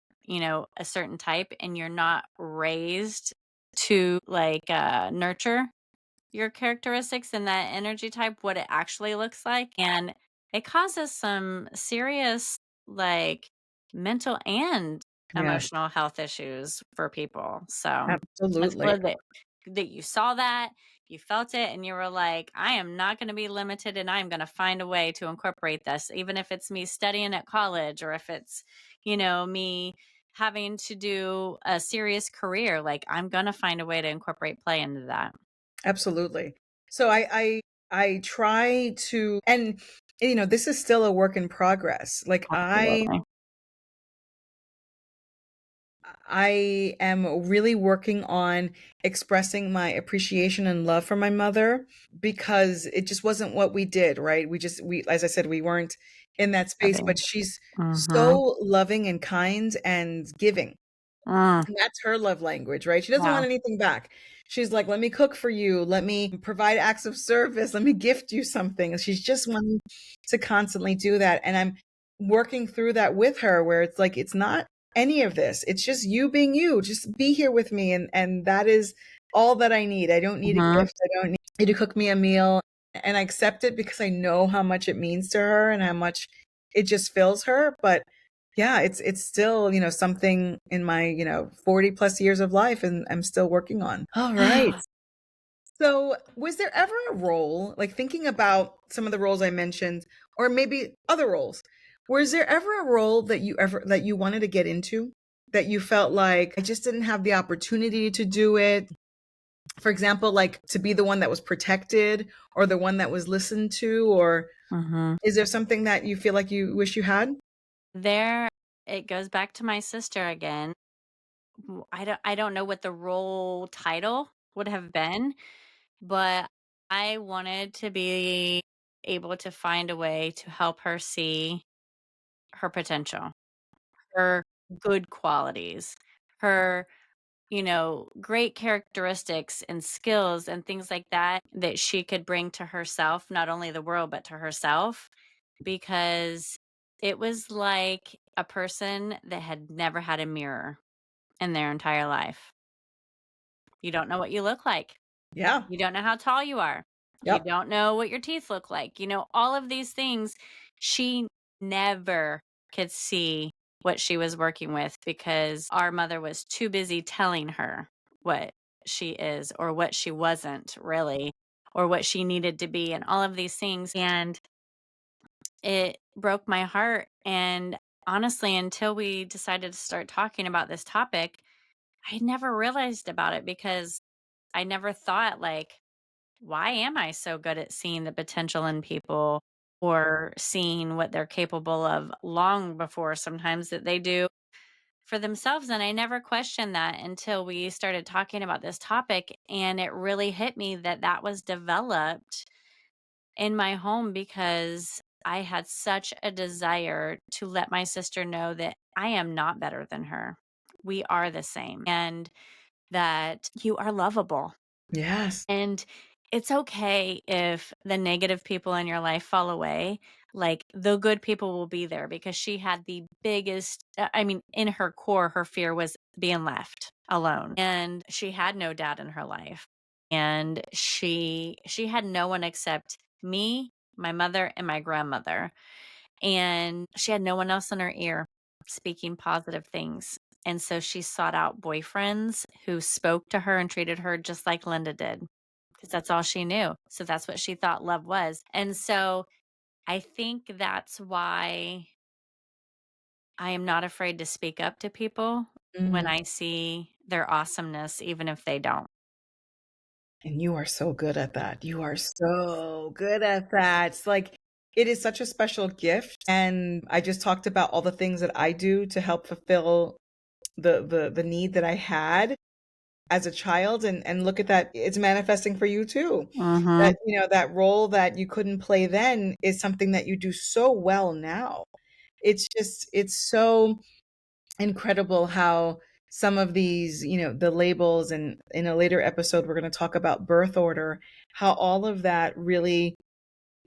Speaker 1: a certain type and you're not raised to like nurture your characteristics and that energy type, what it actually looks like. And it causes some serious, like, mental and
Speaker 2: Yes,
Speaker 1: emotional health issues for people. So it's
Speaker 2: absolutely.
Speaker 1: good that you saw that, you felt it, and you were like, I am not going to be limited and I'm going to find a way to incorporate this, even if it's me studying at college or if it's, me having to do a serious career. Like, I'm going to find a way to incorporate play into that.
Speaker 2: Absolutely. So I try to, and this is still a work in progress. Like
Speaker 1: Absolutely.
Speaker 2: I am really working on expressing my appreciation and love for my mother because it just wasn't what we did, right? We, as I said, we weren't in that space, but
Speaker 1: Loving.
Speaker 2: she's
Speaker 1: Mhm.
Speaker 2: so loving and kind and giving.
Speaker 1: Mm,
Speaker 2: And that's her love language, right? She doesn't
Speaker 1: yeah.
Speaker 2: want anything back. She's like, let me cook for you. Let me provide acts of service. Let me gift you something. She's just wanting to constantly do that. And I'm working through that with her where it's like, it's not any of this. It's just you being you. Just be here with me. And that is all that I need. I don't need a
Speaker 1: Mhm.
Speaker 2: gift. I don't need you to cook me a meal. And I accept it because I know how much it means to her and how much it just fills her. But yeah, it's still, something in my, 40 plus years of life and I'm still working on. All right. So, was there ever a role, like thinking about some of the roles I mentioned, or maybe other roles, was there ever a role that you wanted to get into that you felt like I just didn't have the opportunity to do it? For example, like to be the one that was protected or the one that was listened to, or
Speaker 1: Mhm.
Speaker 2: is there something that you feel like you wish you had?
Speaker 1: There it goes back to my sister again. I don't know what the role title would have been, but I wanted to be able to find a way to help her see her potential, her good qualities, her, great characteristics and skills and things like that that she could bring to herself, not only the world, but to herself, because it was like a person that had never had a mirror in their entire life. You don't know what you look like.
Speaker 2: Yeah.
Speaker 1: You don't know how tall you are. You
Speaker 2: Yep.
Speaker 1: don't know what your teeth look like. All of these things. She never could see what she was working with because our mother was too busy telling her what she is or what she wasn't really or what she needed to be and all of these things. And it broke my heart. And honestly, until we decided to start talking about this topic, I never realized about it because I never thought like, why am I so good at seeing the potential in people or seeing what they're capable of long before sometimes that they do for themselves? And I never questioned that until we started talking about this topic. And it really hit me that that was developed in my home because I had such a desire to let my sister know that I am not better than her. We are the same and that you are lovable.
Speaker 2: Yes.
Speaker 1: And it's okay if the negative people in your life fall away. Like the good people will be there because she had the biggest, I mean, in her core, her fear was being left alone. And she had no dad in her life. And she had no one except me, my mother, and my grandmother. And she had no one else in her ear speaking positive things. And so she sought out boyfriends who spoke to her and treated her just like Linda did because that's all she knew. So that's what she thought love was. And so I think that's why I am not afraid to speak up to people when
Speaker 2: Mm.
Speaker 1: I see their awesomeness, even if they don't.
Speaker 2: And you are so good at that. You are so good at that. It's like it is such a special gift. And I just talked about all the things that I do to help fulfill the need that I had as a child and look at that. It's manifesting for you too.
Speaker 1: Mhm.
Speaker 2: That, that role that you couldn't play then is something that you do so well now. It's so incredible how some of these, the labels, and in a later episode, we're going to talk about birth order, how all of that really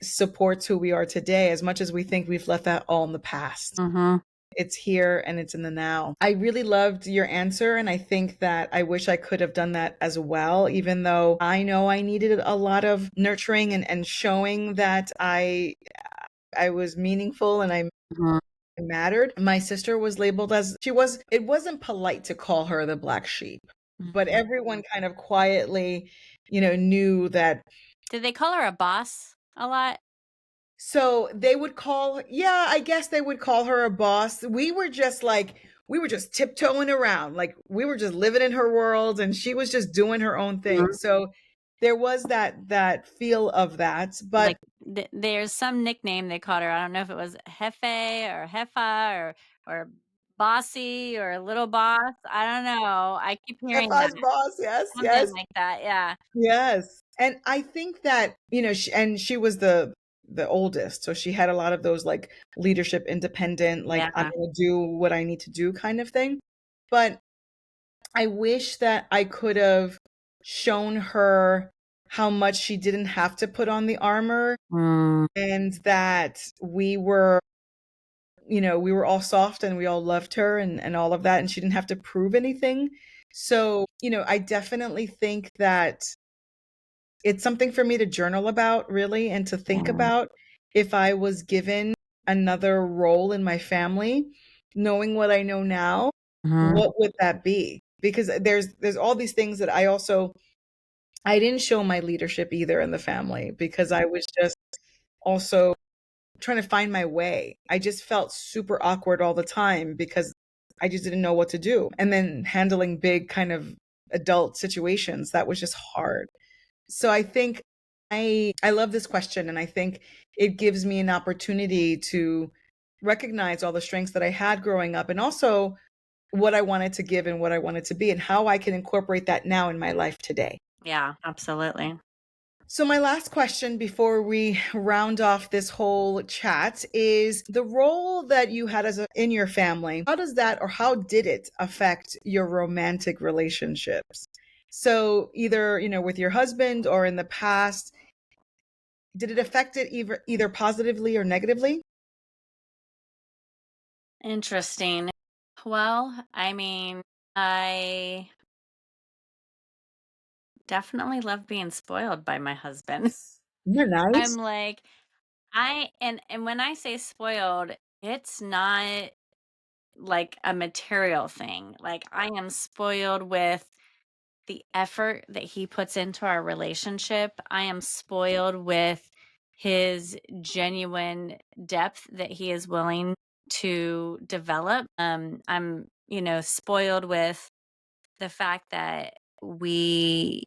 Speaker 2: supports who we are today, as much as we think we've left that all in the past.
Speaker 1: Mhm.
Speaker 2: It's here and it's in the now. I really loved your answer. And I think that I wish I could have done that as well, even though I know I needed a lot of nurturing and showing that I was meaningful and I
Speaker 1: Mhm.
Speaker 2: mattered. My sister was labeled as she was, it wasn't polite to call her the black sheep, but
Speaker 1: Mhm.
Speaker 2: everyone kind of quietly, knew that.
Speaker 1: Did they call her a boss a lot?
Speaker 2: So they would call, yeah, I guess they would call her a boss. We were just tiptoeing around. Like we were just living in her world and she was just doing her own thing.
Speaker 1: Mhm.
Speaker 2: So there was that feel of that. But
Speaker 1: Like there's some nickname they called her. I don't know if it was Hefe or Hefa or bossy or a little boss. I don't know. I keep
Speaker 2: F
Speaker 1: hearing that.
Speaker 2: us boss, yes,
Speaker 1: Something
Speaker 2: yes,
Speaker 1: like that, yeah.
Speaker 2: yes. And I think that, she was the oldest, so she had a lot of those, like, leadership, independent, like, "I'm
Speaker 1: Yeah.
Speaker 2: gonna do what I need to do," kind of thing. But I wish that I could have shown her how much she didn't have to put on the armor,
Speaker 1: Mm,
Speaker 2: and that we were all soft and we all loved her and all of that, and she didn't have to prove anything. So, I definitely think that it's something for me to journal about, really, and to think
Speaker 1: yeah.
Speaker 2: about if I was given another role in my family, knowing what I know now,
Speaker 1: Mhm.
Speaker 2: what would that be? Because there's all these things that I didn't show my leadership either in the family because I was just also trying to find my way. I just felt super awkward all the time because I just didn't know what to do. And then handling big kind of adult situations, that was just hard. So I think I love this question, and I think it gives me an opportunity to recognize all the strengths that I had growing up, and also what I wanted to give and what I wanted to be and how I can incorporate that now in my life today.
Speaker 1: Yeah, absolutely.
Speaker 2: So, my last question before we round off this whole chat is the role that you had in your family. How does that, or how did it affect your romantic relationships? So, either, with your husband or in the past, did it affect it either positively or negatively?
Speaker 1: Interesting. Well, I mean, I definitely love being spoiled by my husband.
Speaker 2: Yeah,
Speaker 1: I'm
Speaker 2: nice.
Speaker 1: like, and when I say spoiled, it's not like a material thing. Like, I am spoiled with the effort that he puts into our relationship. I am spoiled with his genuine depth that he is willing to develop. I'm, spoiled with the fact that we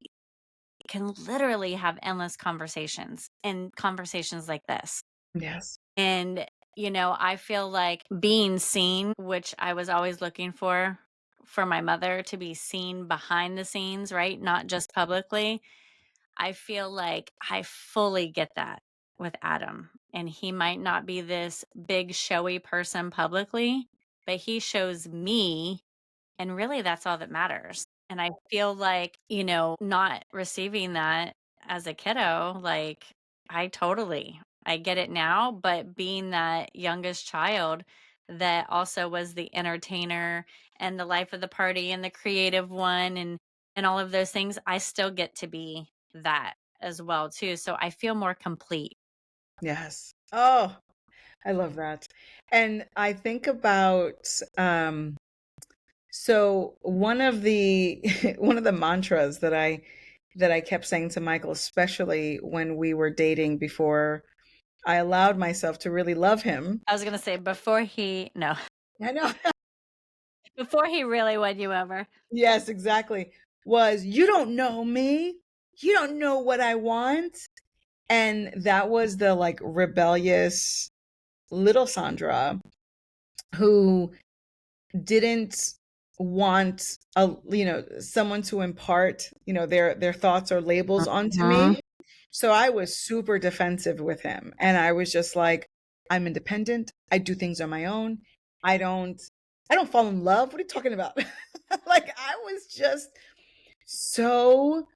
Speaker 1: can literally have endless conversations and conversations like this.
Speaker 2: Yes.
Speaker 1: And, I feel like being seen, which I was always looking for my mother to be seen behind the scenes, right? Not just publicly. I feel like I fully get that with Adam. And he might not be this big, showy person publicly, but he shows me, and really that's all that matters. And I feel like, not receiving that as a kiddo, like I get it now, but being that youngest child that also was the entertainer and the life of the party and the creative one and all of those things, I still get to be that as well too. So I feel more complete.
Speaker 2: Yes. Oh, I love that. And I think about so one of the one of the mantras that I kept saying to Michael, especially when we were dating before I allowed myself to really love him.
Speaker 1: I was gonna say before he no,
Speaker 2: I know.
Speaker 1: before he really won you over.
Speaker 2: Yes, exactly. Was you don't know me. You don't know what I want. And that was the like rebellious little Sandra who didn't want someone to impart their thoughts or labels onto
Speaker 1: Mhm.
Speaker 2: me. So I was super defensive with him, and I was just like, I'm independent, I do things on my own, I don't fall in love, what are you talking about? Like, I was just so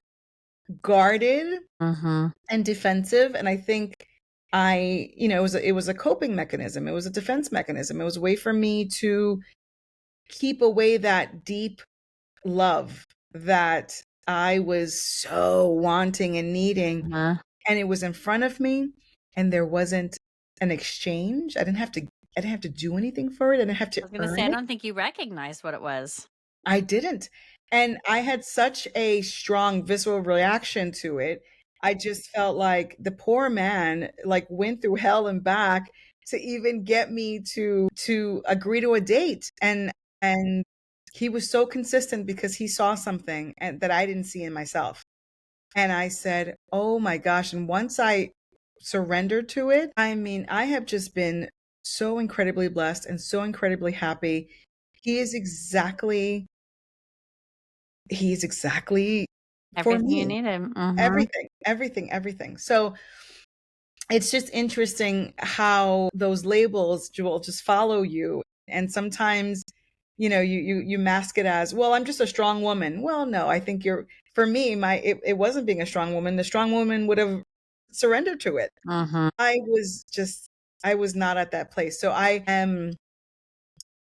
Speaker 2: guarded
Speaker 1: Mhm.
Speaker 2: and defensive, and I think it was a coping mechanism, it was a defense mechanism, it was a way for me to keep away that deep love that I was so wanting and needing,
Speaker 1: Mhm.
Speaker 2: and it was in front of me, and there wasn't an exchange. I didn't have to do anything for it. I didn't have
Speaker 1: I
Speaker 2: to
Speaker 1: was gonna say,
Speaker 2: earn
Speaker 1: I
Speaker 2: it.
Speaker 1: don't think you recognized what it was.
Speaker 2: I didn't. And I had such a strong visceral reaction to it. I just felt like the poor man like went through hell and back to even get me to agree to a date. And he was so consistent because he saw something that I didn't see in myself. And I said, "Oh my gosh." And once I surrendered to it, I mean, I have just been so incredibly blessed and so incredibly happy. He is exactly he is exactly for
Speaker 1: Everything you
Speaker 2: me.
Speaker 1: needed. Mhm.
Speaker 2: Everything, everything, everything. So, it's just interesting how those labels will just follow you, and sometimes, you mask it as, "Well, I'm just a strong woman." Well, no, I think you're for me, it wasn't being a strong woman. The strong woman would have surrendered to it.
Speaker 1: Mhm.
Speaker 2: I was just I was not at that place. So I am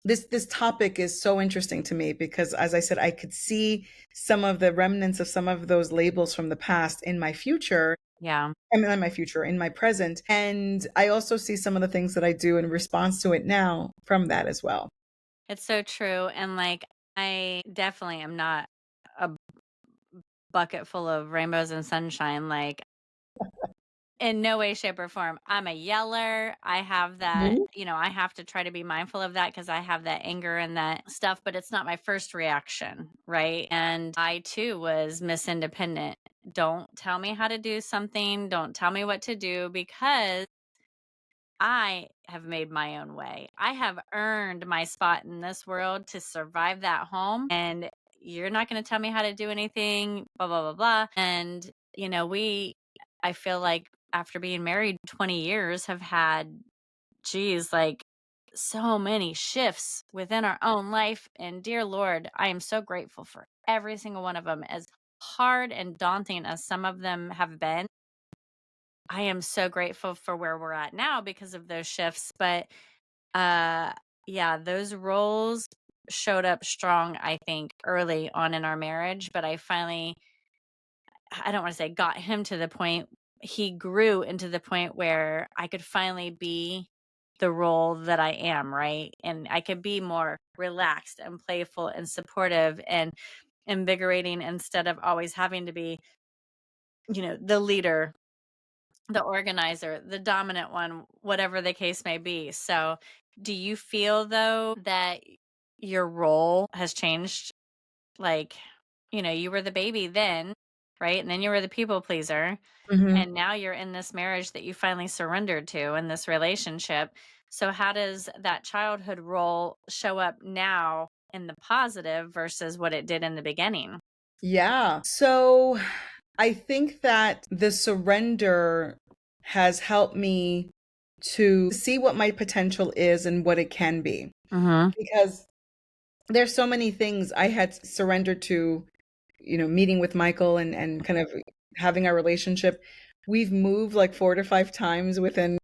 Speaker 2: this topic is so interesting to me because, as I said, I could see some of the remnants of some of those labels from the past in my future.
Speaker 1: Yeah.
Speaker 2: I mean, not my future, in my present. And I also see some of the things that I do in response to it now from that as well.
Speaker 1: It's so true, and, like, I definitely am not a bucket full of rainbows and sunshine, like, in no way, shape, or form. I'm a yeller. I have that,
Speaker 2: Mhm.
Speaker 1: I have to try to be mindful of that because I have that anger and that stuff, but it's not my first reaction, right? And I too was Miss Independent. Don't tell me how to do something. Don't tell me what to do because I have made my own way. I have earned my spot in this world to survive that home. And you're not going to tell me how to do anything, blah, blah, blah, blah. And, I feel like after being married 20 years, have had, geez, like so many shifts within our own life. And dear Lord, I am so grateful for every single one of them, as hard and daunting as some of them have been. I am so grateful for where we're at now because of those shifts, but, uh, yeah, those roles showed up strong, I think, early on in our marriage, but I don't wanna say got him to the point, he grew into the point where I could finally be the role that I am, right? And I could be more relaxed and playful and supportive and invigorating instead of always having to be, the leader, the organizer, the dominant one, whatever the case may be. So, do you feel though that your role has changed? Like, you were the baby then, right? And then you were the people pleaser.
Speaker 2: Mhm.
Speaker 1: And now you're in this marriage that you finally surrendered to in this relationship. So, how does that childhood role show up now in the positive versus what it did in the beginning?
Speaker 2: Yeah. So I think that the surrender has helped me to see what my potential is and what it can be.
Speaker 1: Mhm.
Speaker 2: Because there's so many things I had surrendered to, meeting with Michael and kind of having our relationship. We've moved like 4 to 5 times within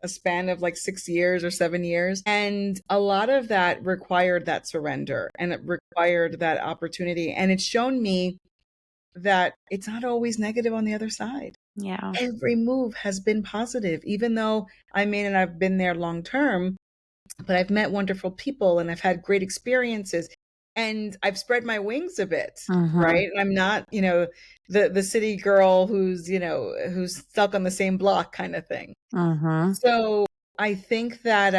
Speaker 2: a span of like 6 years or 7 years, and a lot of that required that surrender, and it required that opportunity, and it's shown me that it's not always negative on the other side.
Speaker 1: Yeah.
Speaker 2: Every move has been positive, even though I mean, and I've been there long term, but I've met wonderful people and I've had great experiences and I've spread my wings a bit,
Speaker 1: Mhm.
Speaker 2: right? And I'm not, the city girl who's stuck on the same block kind of thing.
Speaker 1: Mhm.
Speaker 2: So I think that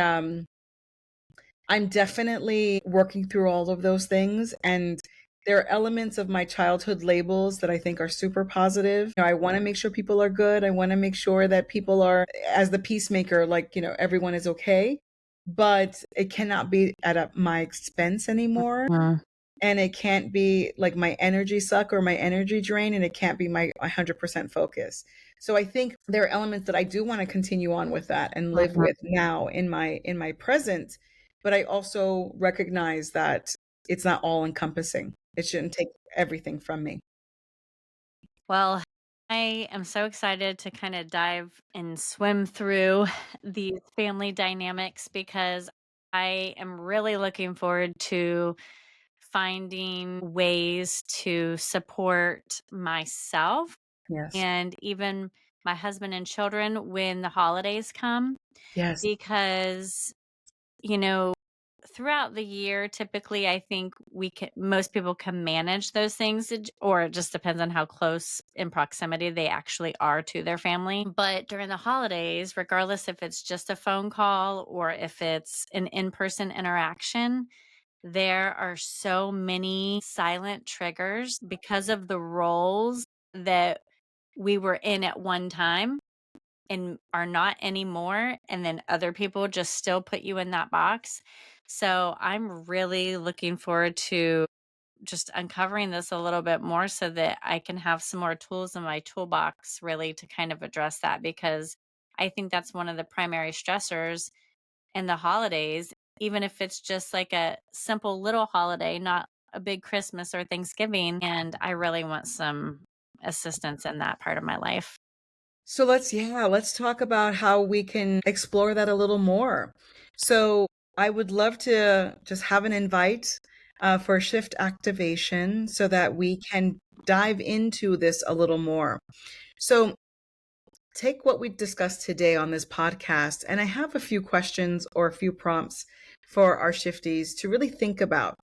Speaker 2: I'm definitely working through all of those things, and there are elements of my childhood labels that I think are super positive. I wanna make sure people are good, I wanna make sure that people are as the peacemaker, like, everyone is okay, but it cannot be at my expense anymore,
Speaker 1: Mhm.
Speaker 2: and it can't be like my energy suck or my energy drain, and it can't be my 100% focus. So I think there are elements that I do wanna continue on with that and live
Speaker 1: Mhm.
Speaker 2: with now in my present, but I also recognize that it's not all encompassing. It shouldn't take everything from me.
Speaker 1: Well, I am so excited to kind of dive and swim through these family dynamics because I am really looking forward to finding ways to support myself
Speaker 2: Yes.
Speaker 1: and even my husband and children when the holidays come
Speaker 2: Yes.
Speaker 1: because, you know, throughout the year, typically, I think most people can manage those things, or it just depends on how close in proximity they actually are to their family. But during the holidays, regardless if it's just a phone call or if it's an in-person interaction, there are so many silent triggers because of the roles that we were in at one time and are not anymore, and then other people just still put you in that box. So I'm really looking forward to just uncovering this a little bit more so that I can have some more tools in my toolbox really to kind of address that, because I think that's one of the primary stressors in the holidays, even if it's just like a simple little holiday, not a big Christmas or Thanksgiving. And I really want some assistance in that part of my life.
Speaker 2: So let's talk about how we can explore that a little more. So I would love to just have an invite for shift activation so that we can dive into this a little more. So take what we discussed today on this podcast, and I have a few questions or a few prompts for our shifties to really think about.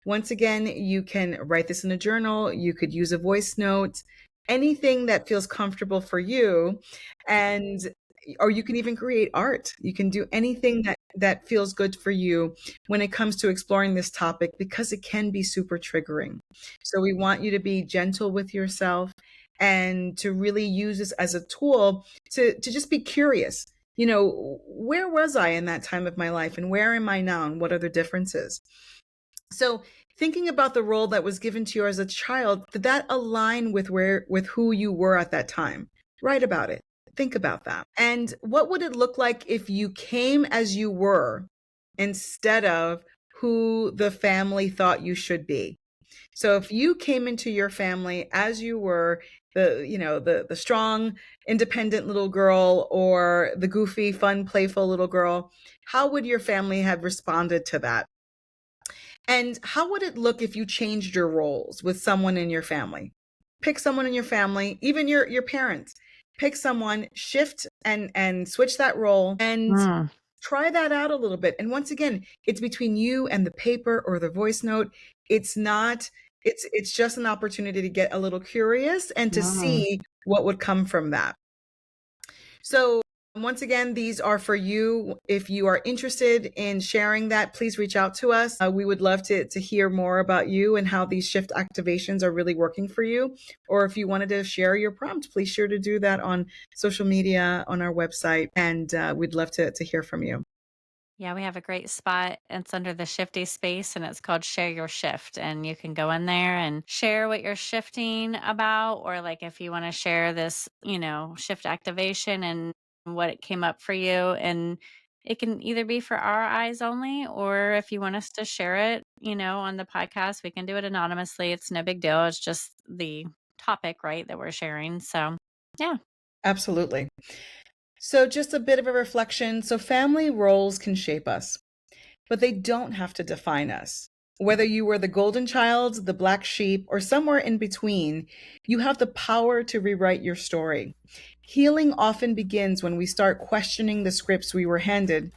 Speaker 2: Once again, you can write this in a journal, you could use a voice note, anything that feels comfortable for you, and or you can even create art. You can do anything that feels good for you when it comes to exploring this topic, because it can be super triggering. So we want you to be gentle with yourself and to really use this as a tool to just be curious. Where was I in that time of my life, and where am I now, and what are the differences? So thinking about the role that was given to you as a child, did that align with who you were at that time? Write about it. Think about that. And what would it look like if you came as you were instead of who the family thought you should be? So if you came into your family as you were, the strong, independent little girl, or the goofy, fun, playful little girl, how would your family have responded to that? And how would it look if you changed your roles with someone in your family? Pick someone in your family, even your parents. Pick someone, shift and switch that role, and
Speaker 1: Mm,
Speaker 2: try that out a little bit. And once again, it's between you and the paper or the voice note. It's not, it's just an opportunity to get a little curious and to
Speaker 1: mm.
Speaker 2: see what would come from that. So once again, these are for you. If you are interested in sharing that, please reach out to us. We would love to hear more about you and how these shift activations are really working for you. Or if you wanted to share your prompt, please sure to do that on social media, on our website, and we'd love to hear from you.
Speaker 1: Yeah, we have a great spot. It's under the shifty space and it's called Share Your Shift. And you can go in there and share what you're shifting about, or like if you want to share this, shift activation and what it came up for you. And it can either be for our eyes only, or if you want us to share it, on the podcast, we can do it anonymously. It's no big deal. It's just the topic, right, that we're sharing. So, yeah.
Speaker 2: Absolutely. So, just a bit of a reflection. So, family roles can shape us, but they don't have to define us. Whether you were the golden child, the black sheep, or somewhere in between, you have the power to rewrite your story. Healing often begins when we start questioning the scripts we were handed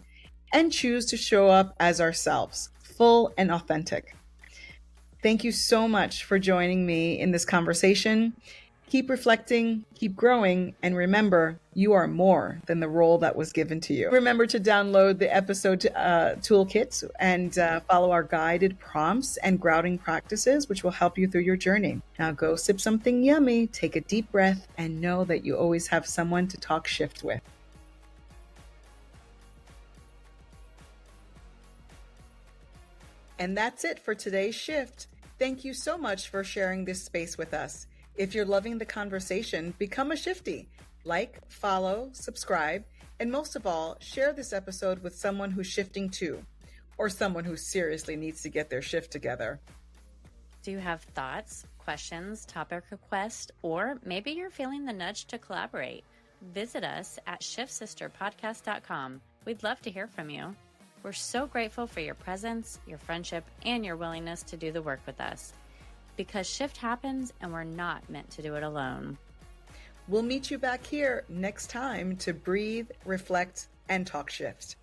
Speaker 2: and choose to show up as ourselves, full and authentic. Thank you so much for joining me in this conversation. Keep reflecting, keep growing, and remember, you are more than the role that was given to you. Remember to download the episode toolkit and follow our guided prompts and grounding practices, which will help you through your journey. Now go sip something yummy, take a deep breath, and know that you always have someone to talk shift with. And that's it for today's shift. Thank you so much for sharing this space with us. If you're loving the conversation, become a shifty. Like, follow, subscribe, and most of all, share this episode with someone who's shifting too, or someone who seriously needs to get their shift together.
Speaker 1: Do you have thoughts, questions, topic requests, or maybe you're feeling the nudge to collaborate? Visit us at shiftsisterpodcast.com. We'd love to hear from you. We're so grateful for your presence, your friendship, and your willingness to do the work with us. Because shift happens and we're not meant to do it alone.
Speaker 2: We'll meet you back here next time to breathe, reflect, and talk shift.